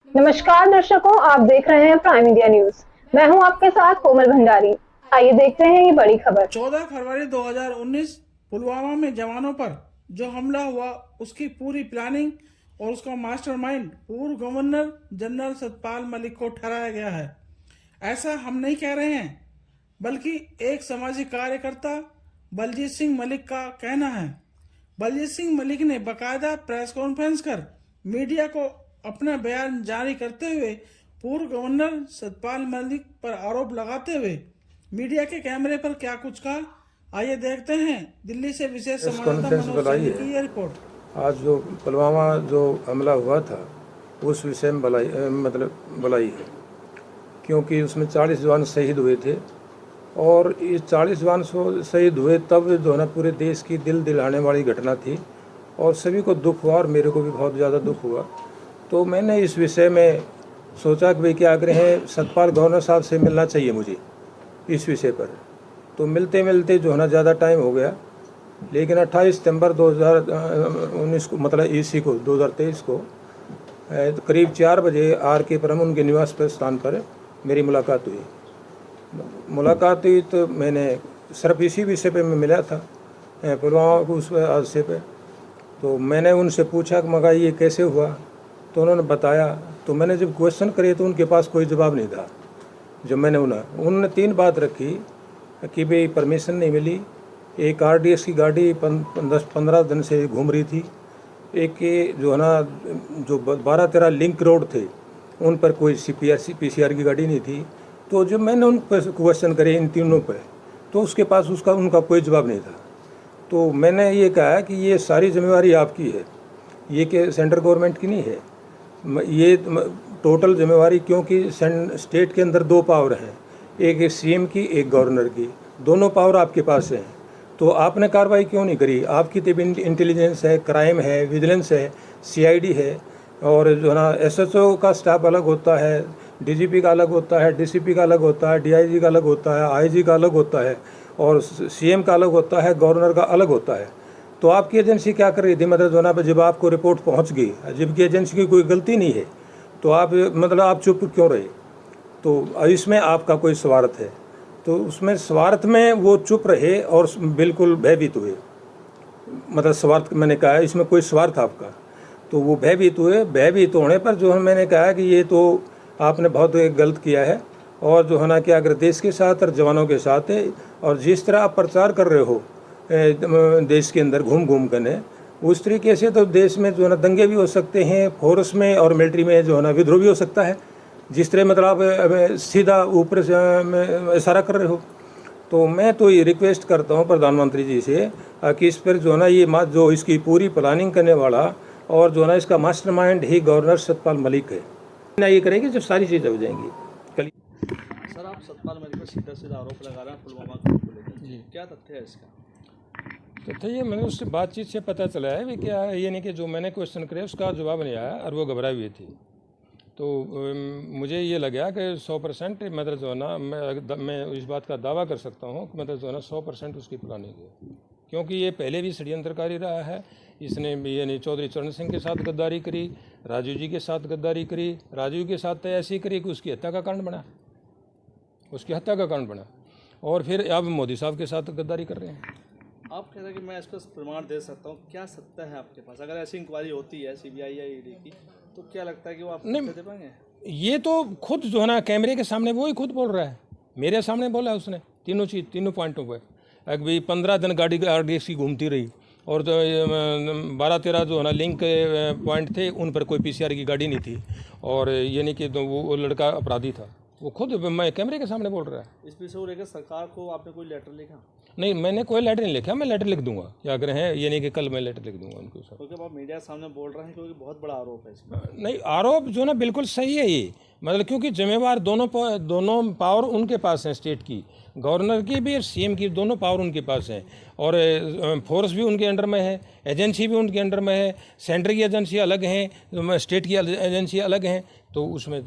नमस्कार दर्शकों, आप देख रहे हैं प्राइम इंडिया न्यूज। मैं हूं आपके साथ कोमल भंडारी। आइए देखते हैं ये बड़ी खबर। 14 फरवरी 2019 पुलवामा में जवानों पर जो हमला हुआ उसकी पूरी प्लानिंग और उसका मास्टरमाइंड पूर्व गवर्नर जनरल सतपाल मलिक को ठहराया गया है। ऐसा हम नहीं कह रहे हैं, बल्कि एक सामाजिक कार्यकर्ता बलजीत सिंह मलिक का कहना है। बलजीत सिंह मलिक ने बाकायदा प्रेस कॉन्फ्रेंस कर मीडिया को अपना बयान जारी करते हुए पूर्व गवर्नर सतपाल मलिक पर आरोप लगाते हुए मीडिया के कैमरे पर क्या कुछ कहा, आइए देखते हैं। दिल्ली से विशेष संवाददाता मनोज सैनी की ये रिपोर्ट। आज जो पुलवामा जो हमला हुआ था उस विषय में बुलाई है, क्योंकि उसमें 40 जवान शहीद हुए थे और ये 40 जवान शहीद हुए तब जो है ना पूरे देश की दिल दिलाने वाली घटना थी और सभी को दुख हुआ और मेरे को भी बहुत ज़्यादा दुख हुआ। तो मैंने इस विषय में सोचा कि भाई क्या आग्रह है, सतपाल गवर्नर साहब से मिलना चाहिए मुझे इस विषय पर। तो मिलते मिलते जो है ना ज़्यादा टाइम हो गया, लेकिन 28 सितंबर 2019 को मतलब इसी को 2023 को करीब 4 बजे RK पुरम उनके निवास पर स्थान पर मेरी मुलाकात हुई। तो मैंने सिर्फ इसी विषय पे मैं मिला था, पुलवामा को उस हादसे पे। तो मैंने उनसे पूछा कि मगर ये कैसे हुआ, तो उन्होंने बताया। तो मैंने जब क्वेश्चन करे तो उनके पास कोई जवाब नहीं था। जब मैंने उन्होंने 3 बात रखी कि भाई परमिशन नहीं मिली, एक RDS की गाड़ी 10-15 दिन से घूम रही थी, एक ये जो है ना जो 12-13 लिंक रोड थे उन पर कोई PCR की गाड़ी नहीं थी। तो जब मैंने उन पर क्वेश्चन करे इन तीनों पर, तो उसके पास उनका कोई जवाब नहीं था। तो मैंने ये कहा कि ये सारी जिम्मेवारी आपकी है, ये कि सेंट्रल गवर्नमेंट की नहीं है, ये टोटल जिम्मेवारी, क्योंकि स्टेट के अंदर 2 पावर हैं, एक CM की, एक गवर्नर की, दोनों पावर आपके पास हैं। तो आपने कार्रवाई क्यों नहीं करी? आपकी तो इंटेलिजेंस है, क्राइम है, विजिलेंस है, CID है, और जो है ना SHO का स्टाफ अलग होता है, DGP का अलग होता है, DCP का अलग होता है, DIG का अलग होता है, IG का अलग होता है, और CM का अलग होता है, गवर्नर का अलग होता है। तो आपकी एजेंसी क्या कर रही थी? मतलब जो ना जब आपको रिपोर्ट पहुंच गई, जबकि एजेंसी की कोई गलती नहीं है, तो आप चुप क्यों रहे? तो इसमें आपका कोई स्वार्थ है। तो उसमें स्वार्थ में वो चुप रहे और बिल्कुल भयभीत हुए। मतलब स्वार्थ मैंने कहा है, इसमें कोई स्वार्थ आपका, तो वो भयभीत हुए। भयभीत होने पर जो है मैंने कहा कि ये तो आपने बहुत गलत किया है, और जो है ना कि अगर देश के साथ और जवानों के साथ है, और जिस तरह आप प्रचार कर रहे हो देश के अंदर घूम घूम कर, उस तरीके से तो देश में जो है ना दंगे भी हो सकते हैं, फोर्स में और मिलिट्री में जो है ना विद्रोह भी हो सकता है, जिस तरह मतलब आप सीधा ऊपर से इशारा कर रहे हो। तो मैं तो ये रिक्वेस्ट करता हूँ प्रधानमंत्री जी से कि इस पर जो है ना ये जो इसकी पूरी प्लानिंग करने वाला और जो है ना इसका मास्टरमाइंड ही गवर्नर सतपाल मलिक है, ना ये करेंगे जब सारी चीज़ें हो जाएंगी। सर, आप सतपाल मलिक पर सीधा आरोप लगा रहे हैं पुलवामा को लेकर, जी क्या तथ्य है इसका? तथ्य ये मैंने उससे बातचीत से पता चला है कि क्या ये नहीं कि जो मैंने क्वेश्चन करे उसका जवाब नहीं आया और वो घबराई हुई थी। तो मुझे ये लगा कि 100% मतलब जो है ना मैं इस बात का दावा कर सकता हूँ कि मतलब जो है ना 100% उसकी प्लानिंग है, क्योंकि ये पहले भी षड्यंत्रकारी रहा है। इसने यानी चौधरी चरण सिंह के साथ गद्दारी करी, राजीव जी के साथ गद्दारी करी, राजीव के साथ तो ऐसी करी कि उसकी हत्या का कारण बना, और फिर अब मोदी साहब के साथ गद्दारी कर रहे हैं। आप कह रहे हैं कि मैं इसका प्रमाण दे सकता हूँ, क्या सत्ता है आपके पास? अगर ऐसी इंक्वायरी होती है CBI या ED की, तो क्या लगता है कि वो आप नहीं दे पाएंगे? ये तो खुद जो है ना कैमरे के सामने वो ही खुद बोल रहा है, मेरे सामने बोला है उसने तीनों पॉइंटों पर। अभी 15 दिन गाड़ी RDS की घूमती रही, और जो 12-13 जो है ना लिंक पॉइंट थे उन पर कोई PCR की गाड़ी नहीं थी, और ये नहीं कि वो लड़का अपराधी था, वो खुद मैं कैमरे के सामने बोल रहा है। इस विषय को लेकर सरकार को आपने कोई लेटर लिखा? नहीं, मैंने कोई लेटर नहीं लिखा, मैं लेटर लिख दूंगा, क्या आग्रह है, ये नहीं कि कल मैं लेटर लिख दूंगा उनको सर। क्योंकि आप मीडिया सामने बोल रहे हैं, क्योंकि बहुत बड़ा आरोप है इसमें। नहीं, आरोप जो ना बिल्कुल सही है ये, मतलब क्योंकि जिम्मेवार दोनों पावर उनके पास हैं, स्टेट की, गवर्नर की भी और CM की, दोनों पावर उनके पास हैं, और फोर्स भी उनके अंडर में है, एजेंसी भी उनके अंडर में है, सेंटर की एजेंसी अलग हैं, स्टेट की एजेंसी अलग हैं, तो उसमें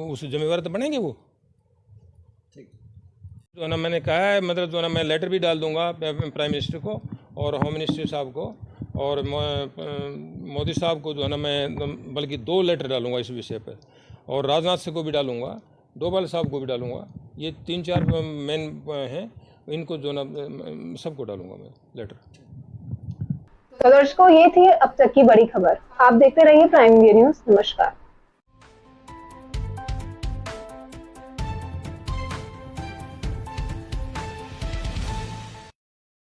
उस जिम्मेवार तो बनेंगे वो। जो है ना मैंने कहा है, मतलब जो है ना मैं लेटर भी डाल दूंगा प्राइम मिनिस्टर को और होम मिनिस्टर साहब को, और मोदी साहब को जो है ना मैं बल्कि 2 लेटर डालूंगा इस विषय पर, और राजनाथ सिंह को भी डालूंगा, डोभाल साहब को भी डालूंगा। ये 3-4 मेन हैं, इनको जो ना सबको डालूंगा मैं लेटर। तो दर्शकों, ये थी अब तक की बड़ी खबर। आप देखते रहिए प्राइम इंडिया न्यूज। नमस्कार।